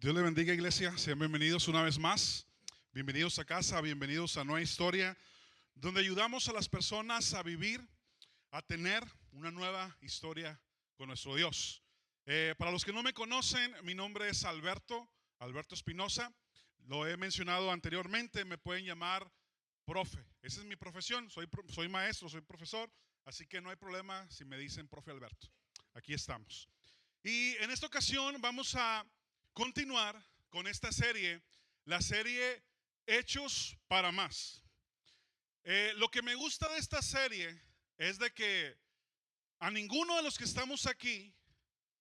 Dios le bendiga, iglesia. Sean bienvenidos una vez más. Bienvenidos a casa, bienvenidos a Nueva Historia, donde ayudamos a las personas a vivir, a tener una nueva historia con nuestro Dios. Para los que no me conocen, mi nombre es Alberto Espinosa. Lo he mencionado anteriormente, me pueden llamar profe. Esa es mi profesión, soy maestro, soy profesor, así que no hay problema si me dicen profe Alberto. Aquí estamos. Y en esta ocasión vamos a continuar con esta serie, la serie Hechos para Más. Lo que me gusta de esta serie es de que a ninguno de los que estamos aquí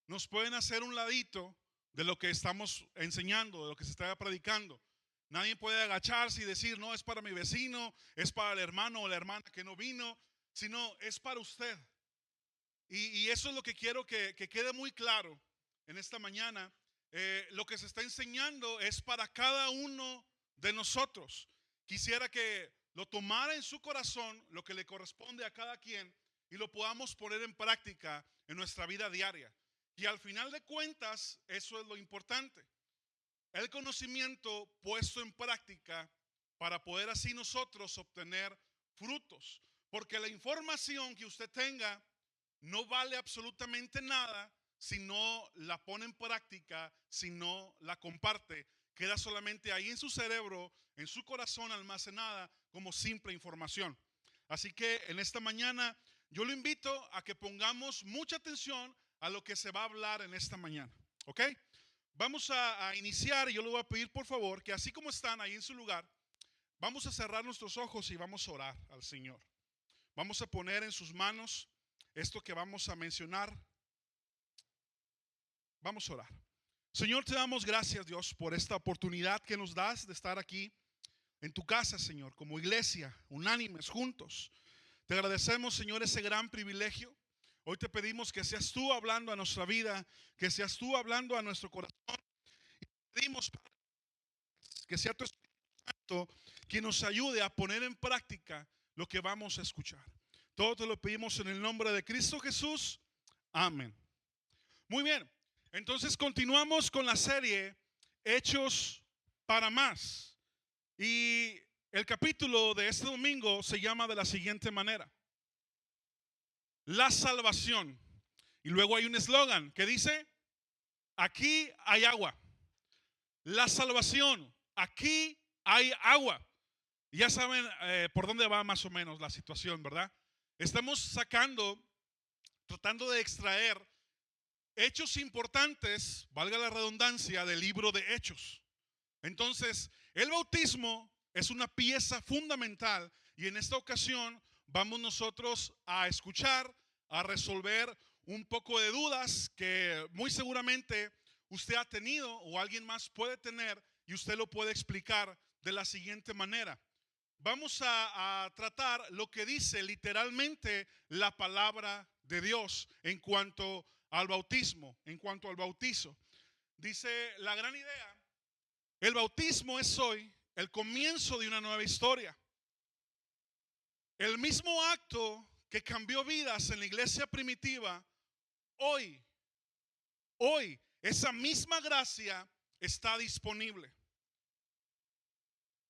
nos pueden hacer un ladito de lo que estamos enseñando, de lo que se está predicando. Nadie puede agacharse y decir, no, es para mi vecino, es para el hermano o la hermana que no vino, sino es para usted. Y eso es lo que quiero que quede muy claro en esta mañana. Lo que se está enseñando es para cada uno de nosotros. Quisiera que lo tomara en su corazón, lo que le corresponde a cada quien, y lo podamos poner en práctica en nuestra vida diaria. Y al final de cuentas, eso es lo importante. El conocimiento puesto en práctica para poder así nosotros obtener frutos. Porque la información que usted tenga no vale absolutamente nada si no la pone en práctica, si no la comparte. Queda solamente ahí en su cerebro, en su corazón almacenada como simple información. Así que en esta mañana yo lo invito a que pongamos mucha atención a lo que se va a hablar en esta mañana. ¿Ok? Vamos a iniciar y yo le voy a pedir por favor que así como están ahí en su lugar, vamos a cerrar nuestros ojos y vamos a orar al Señor. Vamos a poner en sus manos esto que vamos a mencionar. Vamos a orar. Señor, te damos gracias, Dios, por esta oportunidad que nos das de estar aquí en tu casa, Señor, como iglesia, unánimes, juntos. Te agradecemos, Señor, ese gran privilegio. Hoy te pedimos que seas tú hablando a nuestra vida, que seas tú hablando a nuestro corazón. Y pedimos que sea tu Espíritu Santo quien nos ayude a poner en práctica lo que vamos a escuchar. Todo te lo pedimos en el nombre de Cristo Jesús. Amén. Muy bien, entonces continuamos con la serie Hechos para Más. Y el capítulo de este domingo se llama de la siguiente manera: la salvación. Y luego hay un eslogan que dice, aquí hay agua. La salvación, aquí hay agua. Y ya saben por dónde va más o menos la situación, ¿verdad? Estamos tratando de extraer hechos importantes, valga la redundancia, del libro de Hechos. Entonces, el bautismo es una pieza fundamental y en esta ocasión vamos nosotros a escuchar, a resolver un poco de dudas que muy seguramente usted ha tenido o alguien más puede tener y usted lo puede explicar de la siguiente manera. Vamos a tratar lo que dice literalmente la palabra de Dios en cuanto al bautismo, en cuanto al bautizo. Dice la gran idea: el bautismo es hoy el comienzo de una nueva historia. El mismo acto que cambió vidas en la iglesia primitiva, hoy, esa misma gracia está disponible.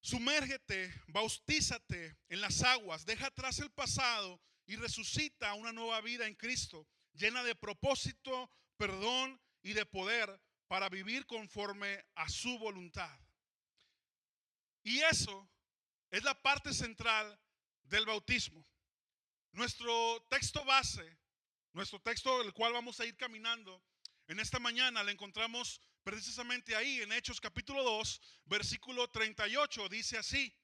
Sumérgete, bautízate en las aguas, deja atrás el pasado y resucita una nueva vida en Cristo, llena de propósito, perdón y de poder para vivir conforme a su voluntad. Y eso es la parte central del bautismo. Nuestro texto base, nuestro texto del cual vamos a ir caminando en esta mañana, lo encontramos precisamente ahí en Hechos capítulo 2, versículo 38. Dice así: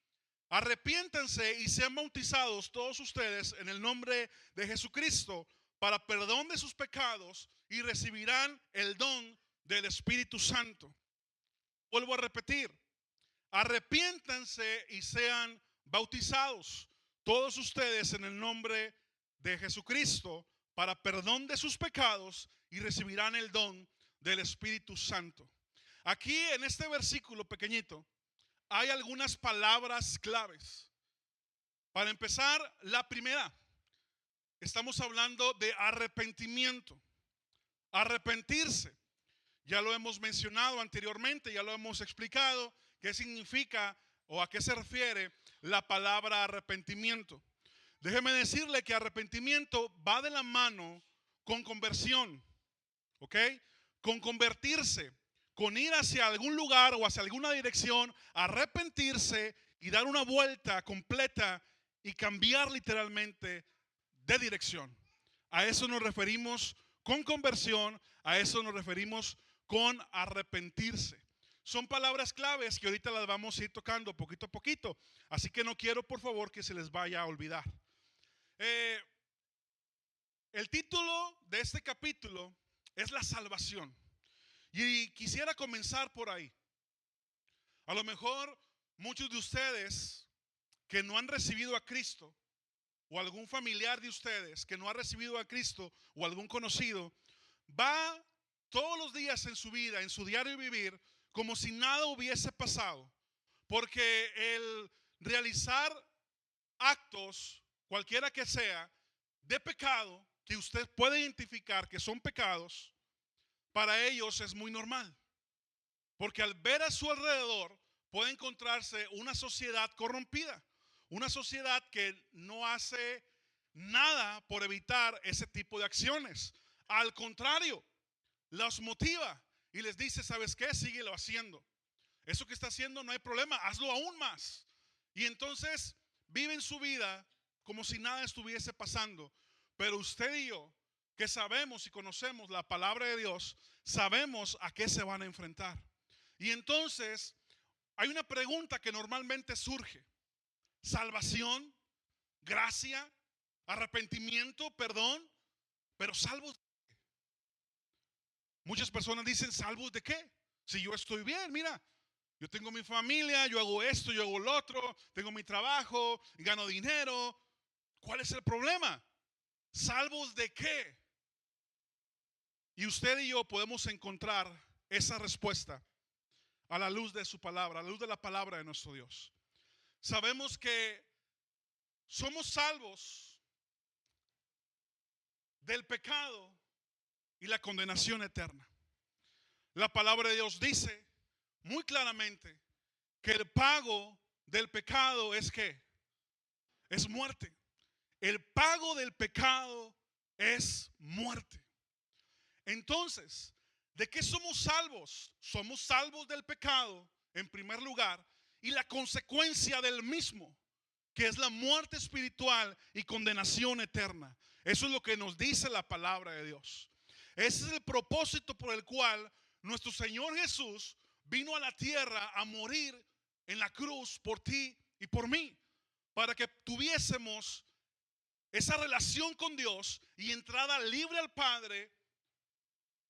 arrepiéntanse y sean bautizados todos ustedes en el nombre de Jesucristo para perdón de sus pecados y recibirán el don del Espíritu Santo. Vuelvo a repetir: arrepiéntanse y sean bautizados todos ustedes en el nombre de Jesucristo para perdón de sus pecados y recibirán el don del Espíritu Santo. Aquí en este versículo pequeñito hay algunas palabras claves. Para empezar, la primera, estamos hablando de arrepentimiento. Arrepentirse. Ya lo hemos mencionado anteriormente, ya lo hemos explicado, qué significa o a qué se refiere la palabra arrepentimiento. Déjeme decirle que arrepentimiento va de la mano con conversión, ¿ok? Con convertirse, con ir hacia algún lugar o hacia alguna dirección, arrepentirse y dar una vuelta completa y cambiar literalmente de dirección. A eso nos referimos con conversión, a eso nos referimos con arrepentirse. Son palabras claves que ahorita las vamos a ir tocando poquito a poquito, así que no quiero por favor que se les vaya a olvidar. Eh, el título de este capítulo es la salvación y quisiera comenzar por ahí. A lo mejor muchos de ustedes que no han recibido a Cristo, o algún familiar de ustedes que no ha recibido a Cristo, o algún conocido, va todos los días en su vida, en su diario vivir, como si nada hubiese pasado. Porque el realizar actos, cualquiera que sea, de pecado, que usted puede identificar que son pecados, para ellos es muy normal. Porque al ver a su alrededor puede encontrarse una sociedad corrompida, una sociedad que no hace nada por evitar ese tipo de acciones. Al contrario, los motiva y les dice, ¿sabes qué? Síguelo haciendo. Eso que está haciendo no hay problema, hazlo aún más. Y entonces viven su vida como si nada estuviese pasando. Pero usted y yo, que sabemos y conocemos la palabra de Dios, sabemos a qué se van a enfrentar. Y entonces hay una pregunta que normalmente surge: salvación, gracia, arrepentimiento, perdón, pero salvos. Muchas personas dicen, ¿salvos de qué? Si yo estoy bien, mira, yo tengo mi familia, yo hago esto, yo hago lo otro, tengo mi trabajo, gano dinero. ¿Cuál es el problema? ¿Salvos de qué? Y usted y yo podemos encontrar esa respuesta a la luz de su palabra, a la luz de la palabra de nuestro Dios. Sabemos que somos salvos del pecado y la condenación eterna. La palabra de Dios dice muy claramente que el pago del pecado es ¿qué? Es muerte. El pago del pecado es muerte. Entonces, ¿de qué somos salvos? Somos salvos del pecado, en primer lugar, y la consecuencia del mismo, que es la muerte espiritual y condenación eterna. Eso es lo que nos dice la palabra de Dios. Ese es el propósito por el cual nuestro Señor Jesús vino a la tierra a morir en la cruz por ti y por mí, para que tuviésemos esa relación con Dios y entrada libre al Padre,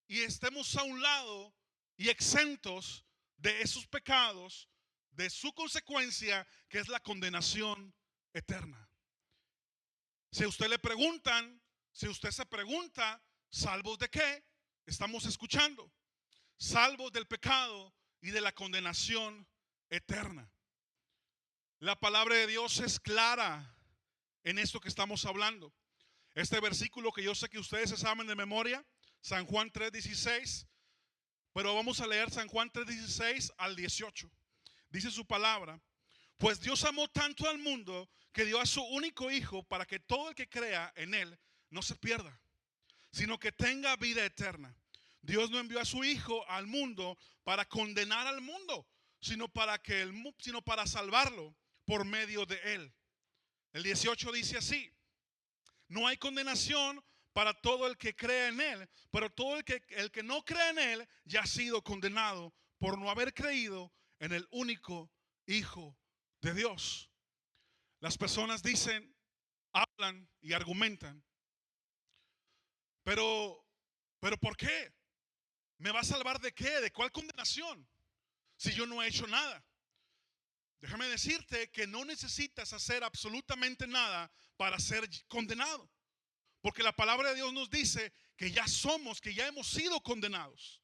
y estemos a un lado y exentos de esos pecados, de su consecuencia, que es la condenación eterna. Si a usted le preguntan, si usted se pregunta, ¿salvos de qué? Estamos escuchando, salvos del pecado y de la condenación eterna. La palabra de Dios es clara en esto que estamos hablando. Este versículo que yo sé que ustedes se saben de memoria, San Juan 3:16, pero vamos a leer San Juan 3:16 al 18. Dice su palabra: pues Dios amó tanto al mundo que dio a su único hijo para que todo el que crea en él no se pierda, sino que tenga vida eterna. Dios no envió a su hijo al mundo para condenar al mundo, sino para salvarlo por medio de él. El 18 dice así: no hay condenación para todo el que cree en él, pero todo el que no cree en él ya ha sido condenado por no haber creído en el único Hijo de Dios. Las personas dicen, hablan y argumentan, pero ¿por qué? ¿Me va a salvar de qué? ¿De cuál condenación? Si yo no he hecho nada. Déjame decirte que no necesitas hacer absolutamente nada para ser condenado. Porque la palabra de Dios nos dice que ya somos, que ya hemos sido condenados.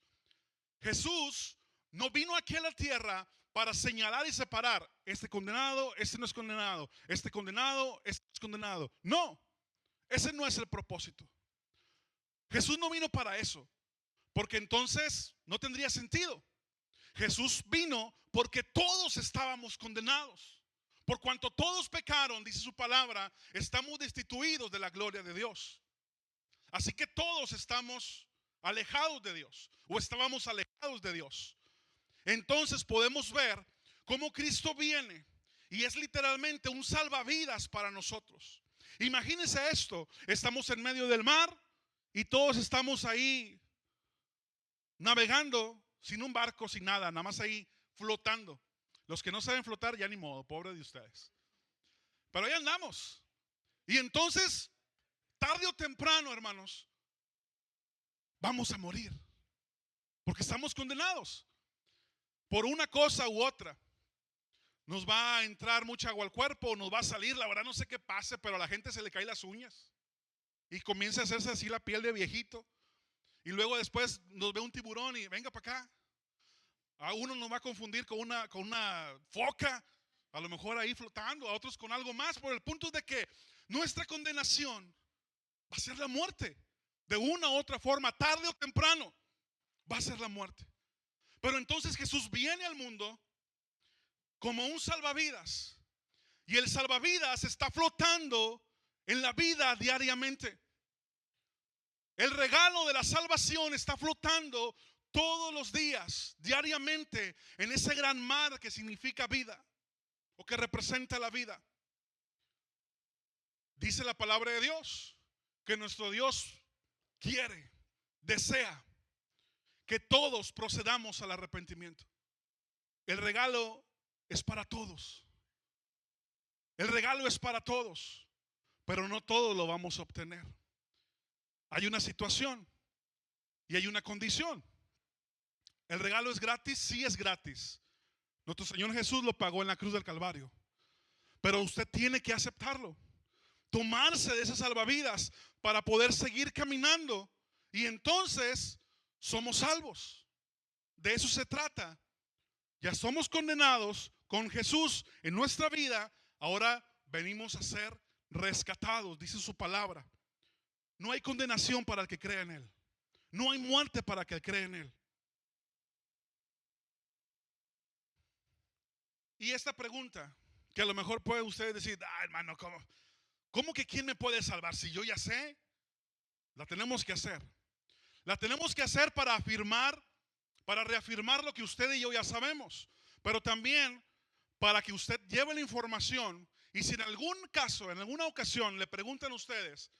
Jesús no vino aquí a la tierra para señalar y separar: este condenado, este no es condenado, este condenado, este no es condenado. No, ese no es el propósito. Jesús no vino para eso. porque entonces no tendría sentido. Jesús vino porque todos estábamos condenados. Por cuanto todos pecaron, dice su palabra, estamos destituidos de la gloria de Dios. Así que todos estamos alejados de Dios, o estábamos alejados de Dios. Entonces podemos ver cómo Cristo viene y es literalmente un salvavidas para nosotros. Imagínense esto, estamos en medio del mar y todos estamos ahí navegando sin un barco, sin nada, nada más ahí flotando. Los que no saben flotar, ya ni modo, pobre de ustedes. Pero ahí andamos. Y entonces, tarde o temprano, hermanos, vamos a morir. Porque estamos condenados por una cosa u otra. Nos va a entrar mucha agua al cuerpo, nos va a salir, la verdad no sé qué pase, pero a la gente se le caen las uñas y comienza a hacerse así la piel de viejito. Y luego después nos ve un tiburón y venga para acá. A uno nos va a confundir con una foca, a lo mejor ahí flotando, a otros con algo más. Por el punto de que nuestra condenación va a ser la muerte. De una u otra forma, tarde o temprano, va a ser la muerte. Pero entonces Jesús viene al mundo como un salvavidas. Y el salvavidas está flotando en la vida diariamente. El regalo de la salvación está flotando todos los días, diariamente, en ese gran mar que significa vida o que representa la vida. Dice la palabra de Dios que nuestro Dios quiere, desea que todos procedamos al arrepentimiento. El regalo es para todos. El regalo es para todos, pero no todos lo vamos a obtener. Hay una situación y hay una condición. ¿El regalo es gratis? Sí, es gratis. Nuestro Señor Jesús lo pagó en la cruz del Calvario. Pero usted tiene que aceptarlo. Tomarse de esas salvavidas para poder seguir caminando. Y entonces somos salvos. De eso se trata. Ya somos condenados con Jesús en nuestra vida. Ahora venimos a ser rescatados, dice su palabra. No hay condenación para el que cree en Él. No hay muerte para el que cree en Él. Y esta pregunta, que a lo mejor puede usted decir, hermano, ¿cómo que quién me puede salvar? Si yo ya sé, la tenemos que hacer. La tenemos que hacer para afirmar, para reafirmar lo que usted y yo ya sabemos. Pero también para que usted lleve la información. Y si en algún caso, en alguna ocasión le preguntan a ustedes,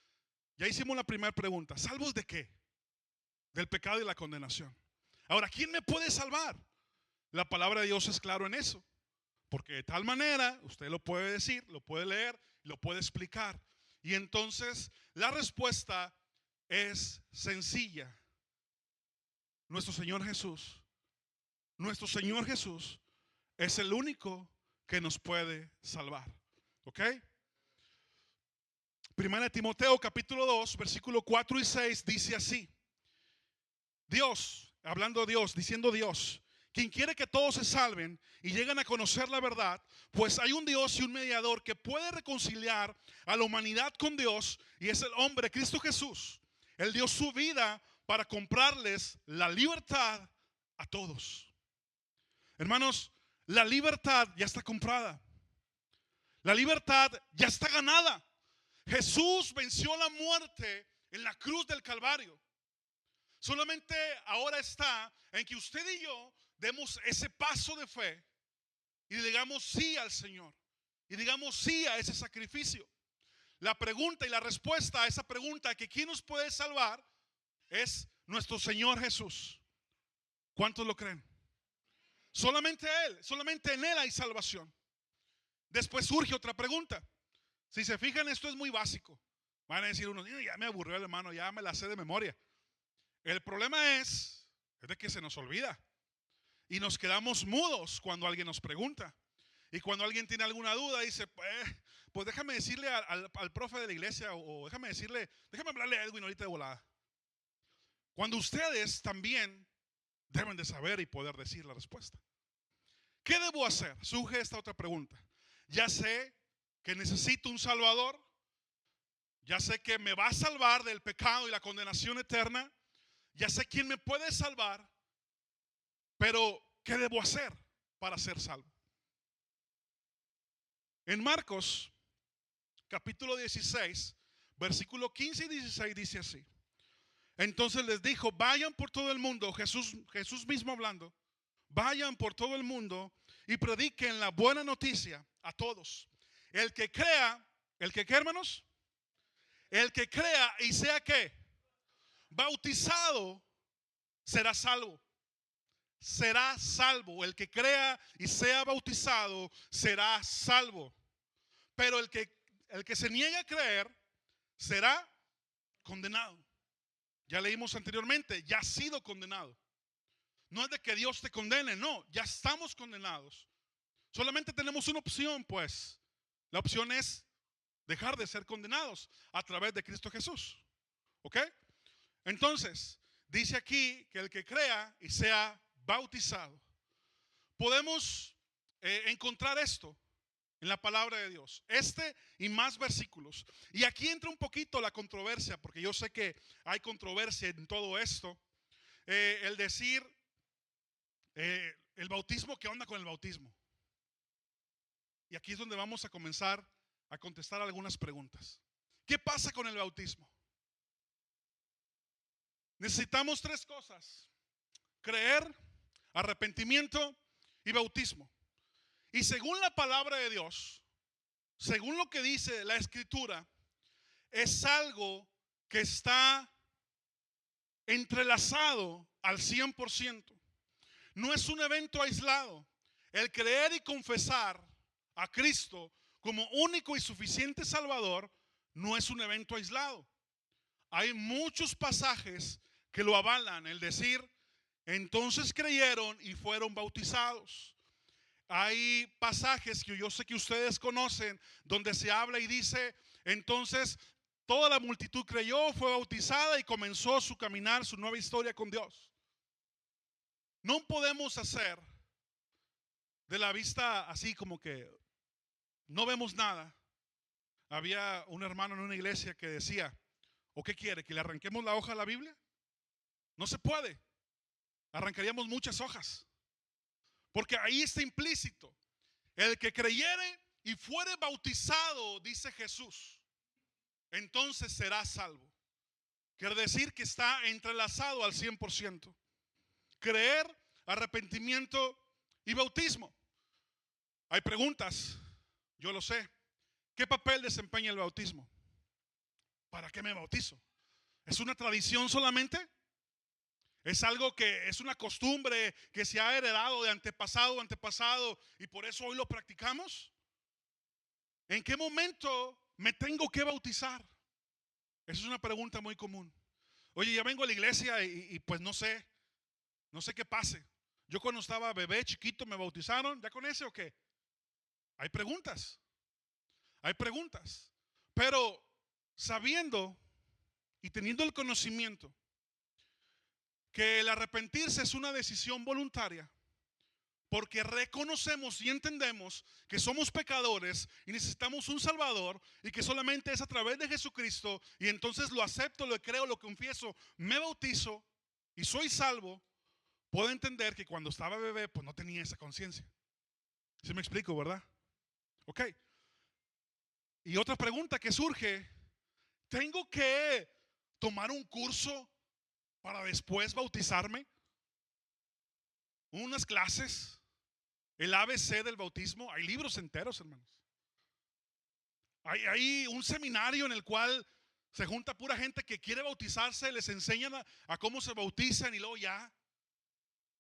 ya hicimos la primera pregunta, ¿salvos de qué? Del pecado y la condenación. Ahora, ¿quién me puede salvar? La palabra de Dios es claro en eso. Porque de tal manera, usted lo puede decir, lo puede leer, lo puede explicar. Y entonces la respuesta es sencilla. Nuestro Señor Jesús es el único que nos puede salvar. ¿Ok? Primera de Timoteo capítulo 2, versículo 4 y 6 dice así. Dios, hablando Dios, diciendo Dios, quien quiere que todos se salven y lleguen a conocer la verdad, pues hay un Dios y un mediador que puede reconciliar a la humanidad con Dios, y es el hombre Cristo Jesús. Él dio su vida para comprarles la libertad a todos. Hermanos, la libertad ya está comprada. La libertad ya está ganada. Jesús venció la muerte en la cruz del Calvario. Solamente ahora está en que usted y yo demos ese paso de fe y digamos sí al Señor y digamos sí a ese sacrificio. La pregunta y la respuesta a esa pregunta, que quién nos puede salvar, es nuestro Señor Jesús. ¿Cuántos lo creen? Solamente Él, solamente en Él hay salvación. Después surge otra pregunta. Si se fijan, esto es muy básico. Van a decir unos, ya me aburrió el hermano, ya me la sé de memoria. El problema es de que se nos olvida y nos quedamos mudos cuando alguien nos pregunta. Y cuando alguien tiene alguna duda, dice, pues déjame decirle al profe de la iglesia, o déjame hablarle a Edwin ahorita de volada. Cuando ustedes también deben de saber y poder decir la respuesta. ¿Qué debo hacer? Surge esta otra pregunta. Ya sé que necesito un Salvador. Ya sé que me va a salvar del pecado y la condenación eterna. ya sé quién me puede salvar, pero ¿qué debo hacer para ser salvo? En Marcos, capítulo 16, versículo 15 y 16 dice así. Entonces les dijo, vayan por todo el mundo, Jesús mismo hablando, vayan por todo el mundo y prediquen la buena noticia a todos. El que crea, ¿el que qué, hermanos? El que crea y sea ¿qué? Bautizado, será salvo. Será salvo. El que crea y sea bautizado será salvo. Pero el que se niegue a creer será condenado. Ya leímos anteriormente, ya ha sido condenado. No es de que Dios te condene, no, ya estamos condenados. Solamente tenemos una opción, pues. La opción es dejar de ser condenados a través de Cristo Jesús. ¿Ok? Entonces, dice aquí que el que crea y sea bautizado. Podemos encontrar esto en la palabra de Dios. Este y más versículos. Y aquí entra un poquito la controversia, porque yo sé que hay controversia en todo esto. El decir, el bautismo, ¿qué onda con el bautismo? Y aquí es donde vamos a comenzar a contestar algunas preguntas. ¿Qué pasa con el bautismo? Necesitamos tres cosas: creer, arrepentimiento y bautismo. Y según la palabra de Dios, según lo que dice la Escritura, es algo que está entrelazado al 100%. No es un evento aislado. El creer y confesar a Cristo como único y suficiente Salvador no es un evento aislado. Hay muchos pasajes que lo avalan, el decir, entonces creyeron y fueron bautizados. Hay pasajes que yo sé que ustedes conocen donde se habla y dice, entonces toda la multitud creyó, fue bautizada y comenzó su caminar, su nueva historia con Dios. No podemos hacer de la vista así como que no vemos nada. Había un hermano en una iglesia que decía, ¿o qué quiere? ¿Que le arranquemos la hoja a la Biblia? No se puede. Arrancaríamos muchas hojas. Porque ahí está implícito. El que creyere y fuere bautizado, dice Jesús, entonces será salvo. Quiere decir que está entrelazado al 100%. Creer, arrepentimiento y bautismo. Hay preguntas, yo lo sé. ¿Qué papel desempeña el bautismo? ¿Para qué me bautizo? ¿Es una tradición solamente? ¿Es algo que es una costumbre que se ha heredado de antepasado a antepasado y por eso hoy lo practicamos? ¿En qué momento me tengo que bautizar? Esa es una pregunta muy común. Oye, ya vengo a la iglesia y pues no sé qué pase. Yo cuando estaba bebé, chiquito, me bautizaron. ¿Ya con ese o qué? Hay preguntas. Hay preguntas. Pero sabiendo y teniendo el conocimiento que el arrepentirse es una decisión voluntaria, porque reconocemos y entendemos que somos pecadores y necesitamos un Salvador y que solamente es a través de Jesucristo, y entonces lo acepto, lo creo, lo confieso, me bautizo y soy salvo. Puedo entender que cuando estaba bebé pues no tenía esa conciencia. ¿Sí me explico, verdad? Ok. Y otra pregunta que surge: ¿tengo que tomar un curso para después bautizarme? ¿Unas clases? ¿El ABC del bautismo? Hay libros enteros, hermanos. Hay un seminario en el cual se junta pura gente que quiere bautizarse, les enseñan a cómo se bautizan y luego ya.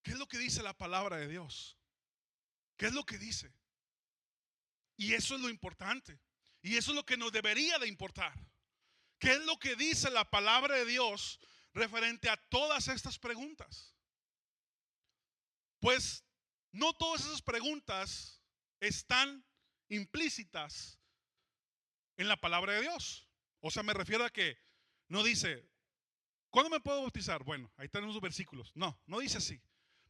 ¿Qué es lo que dice la palabra de Dios? ¿Qué es lo que dice? Y eso es lo importante. Y eso es lo que nos debería de importar. ¿Qué es lo que dice la palabra de Dios referente a todas estas preguntas? Pues no todas esas preguntas están implícitas en la palabra de Dios. O sea, me refiero a que no dice, ¿cuándo me puedo bautizar? Bueno, ahí tenemos los versículos. No, no dice así.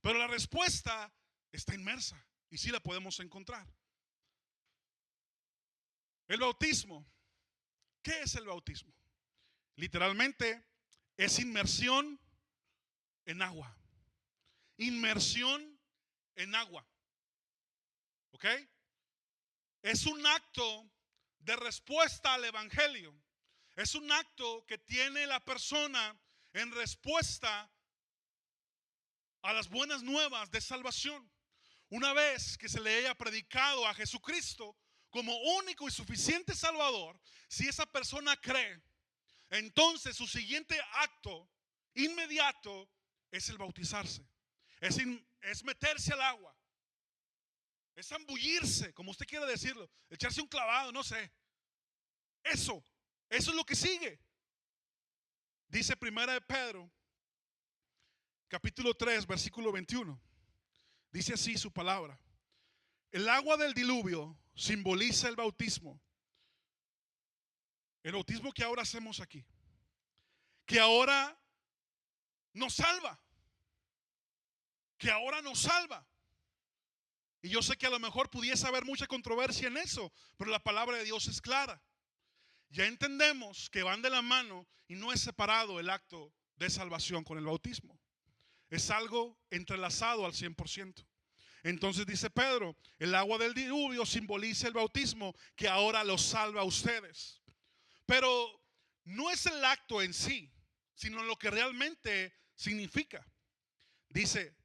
Pero la respuesta está inmersa y sí la podemos encontrar. El bautismo. ¿Qué es el bautismo? Literalmente es inmersión en agua. Inmersión en agua. ¿Ok? Es un acto de respuesta al evangelio. Es un acto que tiene la persona en respuesta a las buenas nuevas de salvación. Una vez que se le haya predicado a Jesucristo como único y suficiente Salvador, si esa persona cree, entonces su siguiente acto inmediato es el bautizarse. Es meterse al agua. Es zambullirse, como usted quiera decirlo. Echarse un clavado, no sé. Eso es lo que sigue. Dice Primera de Pedro, capítulo 3, versículo 21. Dice así su palabra. El agua del diluvio simboliza el bautismo. El bautismo que ahora hacemos aquí. Que ahora nos salva. Que ahora nos salva. Y yo sé que a lo mejor pudiese haber mucha controversia en eso, pero la palabra de Dios es clara. Ya entendemos que van de la mano y no es separado el acto de salvación con el bautismo. Es algo entrelazado al 100%. Entonces dice Pedro, el agua del diluvio simboliza el bautismo que ahora los salva a ustedes. Pero no es el acto en sí, sino lo que realmente significa. Dice,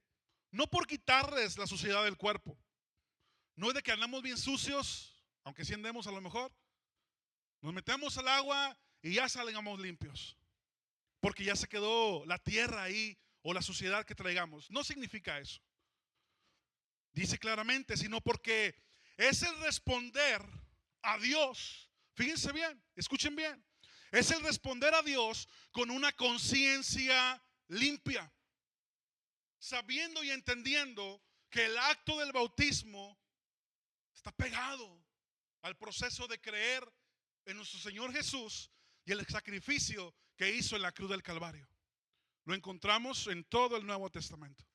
no por quitarles la suciedad del cuerpo. No es de que andamos bien sucios, aunque sí andemos a lo mejor. Nos metemos al agua y ya salgamos limpios. Porque ya se quedó la tierra ahí o la suciedad que traigamos. No significa eso. Dice claramente, sino porque es el responder a Dios. Fíjense bien, escuchen bien. Es el responder a Dios con una conciencia limpia. Sabiendo y entendiendo que el acto del bautismo está pegado al proceso de creer en nuestro Señor Jesús y el sacrificio que hizo en la cruz del Calvario. Lo encontramos en todo el Nuevo Testamento.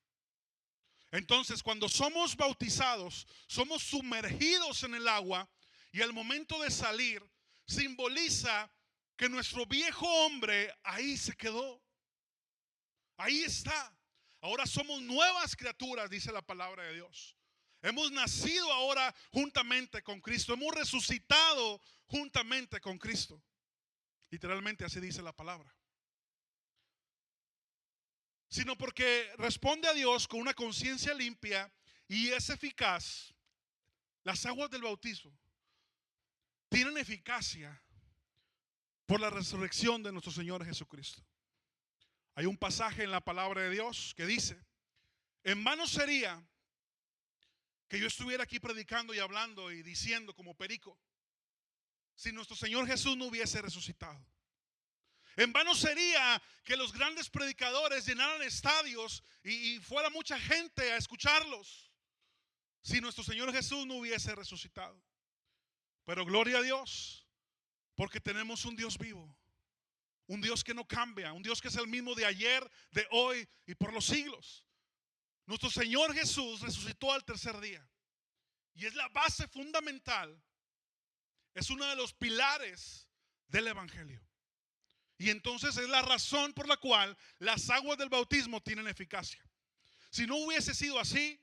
Entonces, cuando somos bautizados, somos sumergidos en el agua y al momento de salir simboliza que nuestro viejo hombre ahí se quedó. Ahí está. Ahora somos nuevas criaturas, dice la palabra de Dios. Hemos nacido ahora juntamente con Cristo. Hemos resucitado juntamente con Cristo. Literalmente así dice la palabra. Sino porque responde a Dios con una conciencia limpia y es eficaz. Las aguas del bautismo tienen eficacia por la resurrección de nuestro Señor Jesucristo. Hay un pasaje en la palabra de Dios que dice, en vano sería que yo estuviera aquí predicando y hablando y diciendo como perico, si nuestro Señor Jesús no hubiese resucitado. En vano sería que los grandes predicadores llenaran estadios y fuera mucha gente a escucharlos si nuestro Señor Jesús no hubiese resucitado. Pero gloria a Dios, porque tenemos un Dios vivo, un Dios que no cambia, un Dios que es el mismo de ayer, de hoy y por los siglos. Nuestro Señor Jesús resucitó al tercer día y es la base fundamental, es uno de los pilares del evangelio. Y entonces es la razón por la cual las aguas del bautismo tienen eficacia. Si no hubiese sido así,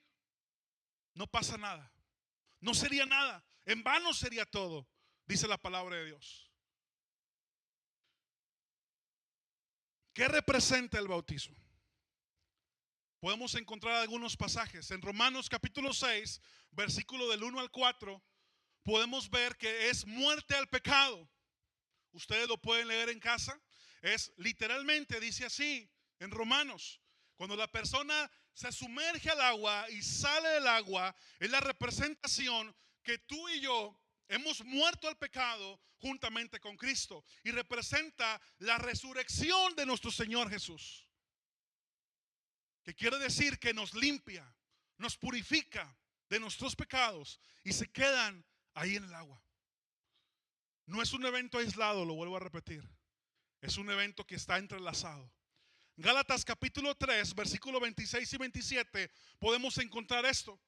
no pasa nada. No sería nada. En vano sería todo, dice la palabra de Dios. ¿Qué representa el bautismo? Podemos encontrar algunos pasajes. En Romanos capítulo 6, versículo del 1 al 4, podemos ver que es muerte al pecado. Ustedes lo pueden leer en casa. Es literalmente, dice así en Romanos, cuando la persona se sumerge al agua y sale del agua, es la representación que tú y yo hemos muerto al pecado juntamente con Cristo y representa la resurrección de nuestro Señor Jesús, que quiere decir que nos limpia, nos purifica de nuestros pecados y se quedan ahí en el agua. No es un evento aislado, lo vuelvo a repetir. Es un evento que está entrelazado. Gálatas capítulo 3, versículo 26 y 27, podemos encontrar esto,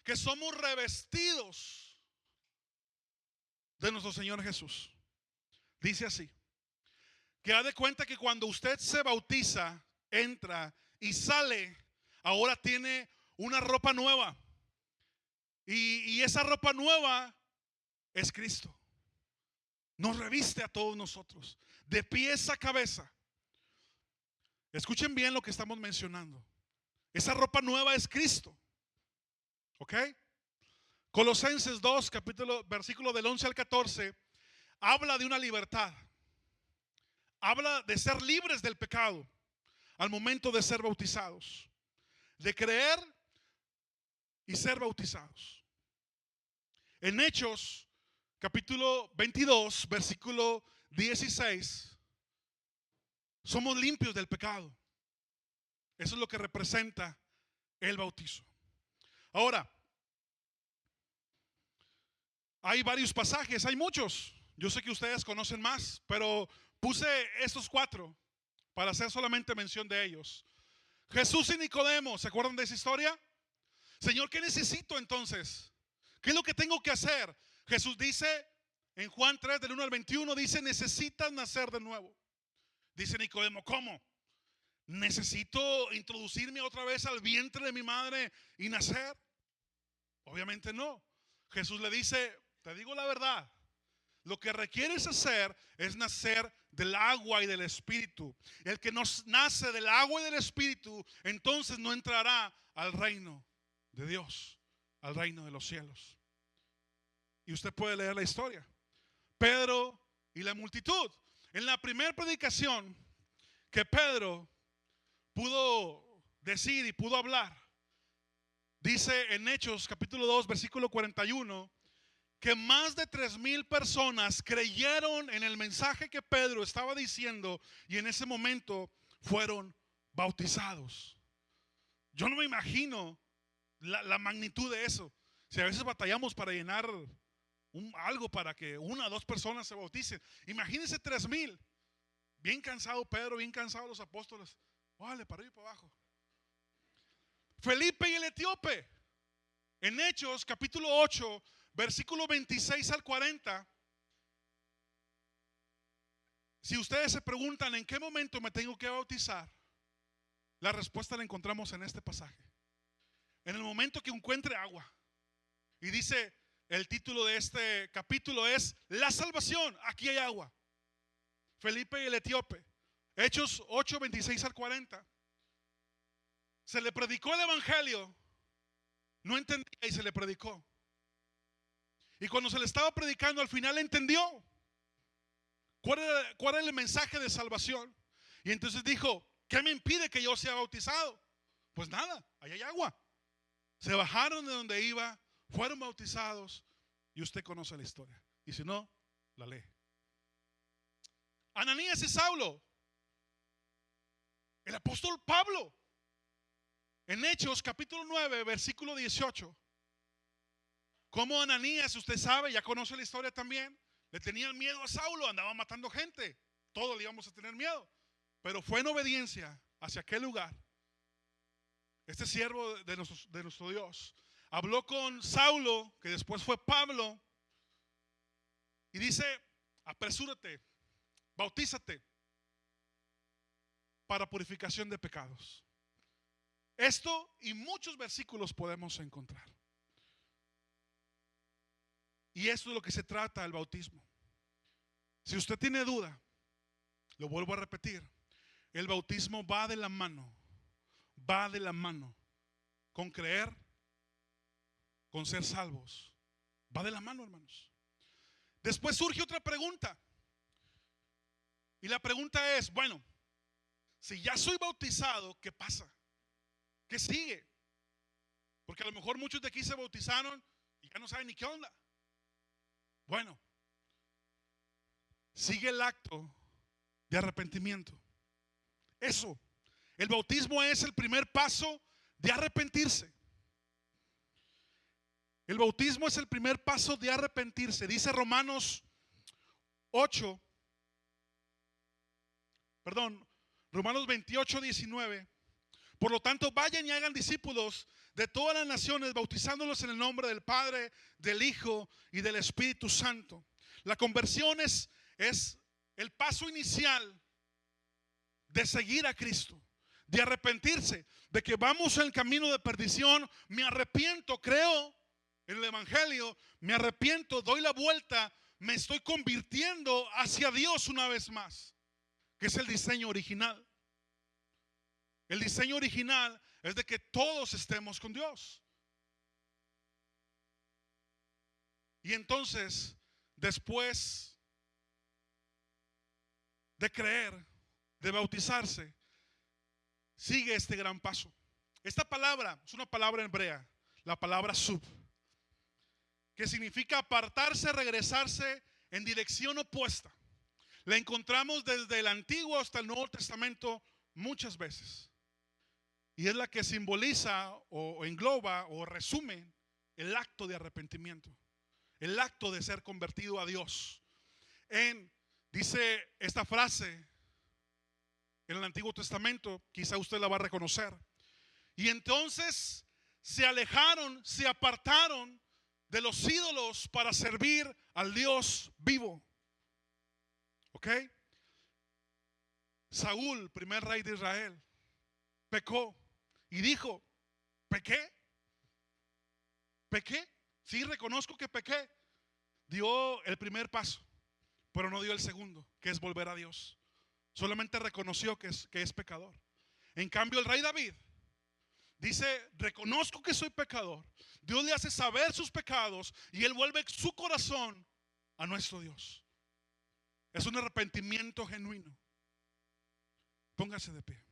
que somos revestidos de nuestro Señor Jesús. Dice así, que ha de cuenta que cuando usted se bautiza, entra y sale, ahora tiene una ropa nueva. Y esa ropa nueva es Cristo. Nos reviste a todos nosotros, de pies a cabeza. Escuchen bien lo que estamos mencionando. Esa ropa nueva es Cristo. ¿Ok? Colosenses 2, versículo del 11 al 14, habla de una libertad. Habla de ser libres del pecado al momento de ser bautizados, de creer y ser bautizados. En Hechos, capítulo 22, versículo 16, somos limpios del pecado. Eso es lo que representa el bautizo. Ahora, hay varios pasajes, hay muchos. Yo sé que ustedes conocen más, pero puse estos 4 para hacer solamente mención de ellos. Jesús y Nicodemo, ¿se acuerdan de esa historia? Señor, ¿qué necesito entonces? ¿Qué es lo que tengo que hacer? Jesús dice en Juan 3, del 1 al 21, dice, necesitas nacer de nuevo. Dice Nicodemo, ¿cómo? ¿Necesito introducirme otra vez al vientre de mi madre y nacer? Obviamente no. Jesús le dice, te digo la verdad, lo que requieres hacer es nacer del agua y del Espíritu. El que no nace del agua y del Espíritu, entonces no entrará al reino de Dios, al reino de los cielos. Y usted puede leer la historia. Pedro y la multitud. En la primera predicación que Pedro pudo decir y pudo hablar, dice en Hechos capítulo 2 versículo 41 que más de 3,000 personas creyeron en el mensaje que Pedro estaba diciendo y en ese momento fueron bautizados. Yo no me imagino la magnitud de eso. Si a veces batallamos para llenar algo para que 1 o 2 personas se bauticen, imagínense 3,000. Bien cansado Pedro, bien cansados los apóstoles. Vale, para arriba y para abajo. Felipe y el etíope. En Hechos capítulo 8 versículo 26 al 40. Si ustedes se preguntan en qué momento me tengo que bautizar, la respuesta la encontramos en este pasaje. En el momento que encuentre agua. Y dice, el título de este capítulo es La salvación, aquí hay agua. Felipe y el etíope. Hechos 8, 26 al 40. Se le predicó el evangelio. No entendía y se le predicó. Y cuando se le estaba predicando, al final entendió cuál era el mensaje de salvación. Y entonces dijo, ¿qué me impide que yo sea bautizado? Pues nada, ahí hay agua. Se bajaron de donde iba, fueron bautizados y usted conoce la historia. Y si no, la lee. Ananías y Saulo. El apóstol Pablo. En Hechos capítulo 9, versículo 18. Como Ananías, usted sabe, ya conoce la historia también, le tenían miedo a Saulo, andaba matando gente. Todos le íbamos a tener miedo. Pero fue en obediencia hacia aquel lugar. Este siervo de nuestro Dios habló con Saulo, que después fue Pablo, y dice, apresúrate, bautízate para purificación de pecados. Esto y muchos versículos podemos encontrar. Y esto es lo que se trata del bautismo. Si usted tiene duda, lo vuelvo a repetir, el bautismo va de la mano con creer, con ser salvos. Va de la mano, hermanos. Después surge otra pregunta. Y la pregunta es, bueno, si ya soy bautizado, ¿qué pasa? ¿Qué sigue? Porque a lo mejor muchos de aquí se bautizaron y ya no saben ni qué onda. Bueno, sigue el acto de arrepentimiento. Eso, el bautismo es el primer paso de arrepentirse. El bautismo es el primer paso de arrepentirse. Dice Romanos 28, 19. Por lo tanto, vayan y hagan discípulos de todas las naciones, bautizándolos en el nombre del Padre, del Hijo y del Espíritu Santo. La conversión es el paso inicial de seguir a Cristo, de arrepentirse, de que vamos en el camino de perdición. Me arrepiento, creo en el Evangelio, me arrepiento, doy la vuelta, me estoy convirtiendo hacia Dios una vez más, que es el diseño original. El diseño original es de que todos estemos con Dios. Y entonces, después de creer, de bautizarse, sigue este gran paso. Esta palabra es una palabra hebrea, la palabra sub, que significa apartarse, regresarse en dirección opuesta. La encontramos desde el Antiguo hasta el Nuevo Testamento muchas veces. Y es la que simboliza o engloba o resume el acto de arrepentimiento, el acto de ser convertido a Dios. Dice esta frase en el Antiguo Testamento, quizá usted la va a reconocer. Y entonces se alejaron, se apartaron de los ídolos para servir al Dios vivo. ¿Ok? Saúl, primer rey de Israel, pecó y dijo: ¿pequé? ¿Pequé? Sí, reconozco que pequé. Dio el primer paso, pero no dio el segundo, que es volver a Dios. Solamente reconoció que es pecador. En cambio, el rey David dice: reconozco que soy pecador. Dios le hace saber sus pecados y él vuelve su corazón a nuestro Dios. Es un arrepentimiento genuino. Póngase de pie.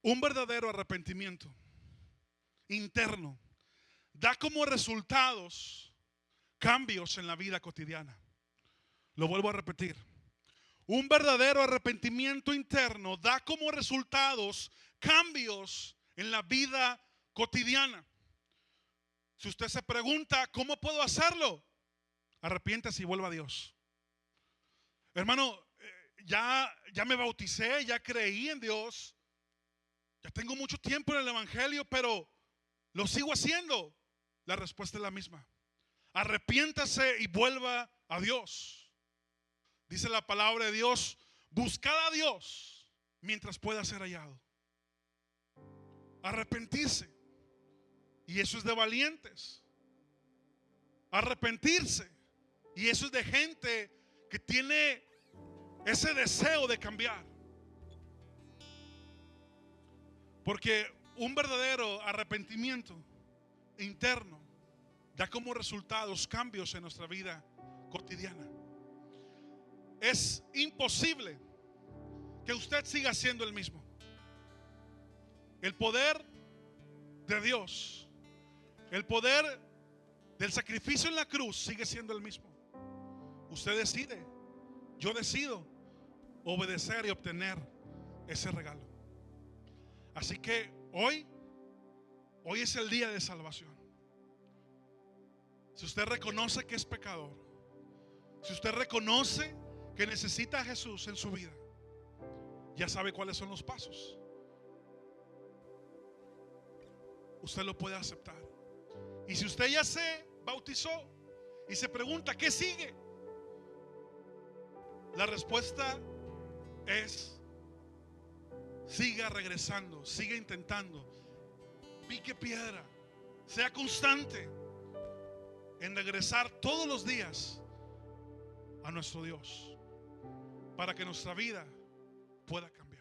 Un verdadero arrepentimiento interno da como resultados cambios en la vida cotidiana. Lo vuelvo a repetir. Un verdadero arrepentimiento interno da como resultados cambios en la vida cotidiana. Si usted se pregunta: ¿cómo puedo hacerlo? Arrepiéntase y vuelva a Dios. Hermano, ya me bauticé, ya creí en Dios, ya tengo mucho tiempo en el Evangelio, pero lo sigo haciendo. La respuesta es la misma. Arrepiéntase y vuelva a Dios. Dice la palabra de Dios: buscad a Dios mientras pueda ser hallado. Arrepentirse. Y eso es de valientes. Arrepentirse. Y eso es de gente que tiene ese deseo de cambiar. Porque un verdadero arrepentimiento interno da como resultados cambios en nuestra vida cotidiana. Es imposible que usted siga siendo el mismo. El poder de Dios, el poder del sacrificio en la cruz sigue siendo el mismo. Usted decide, yo decido obedecer y obtener ese regalo. Así que hoy es el día de salvación. Si usted reconoce que es pecador, si usted reconoce que necesita a Jesús en su vida, ya sabe cuáles son los pasos. Usted lo puede aceptar. Y si usted ya se bautizó y se pregunta ¿qué sigue? La respuesta es: siga regresando, siga intentando, pique piedra, sea constante en regresar todos los días a nuestro Dios, para que nuestra vida pueda cambiar.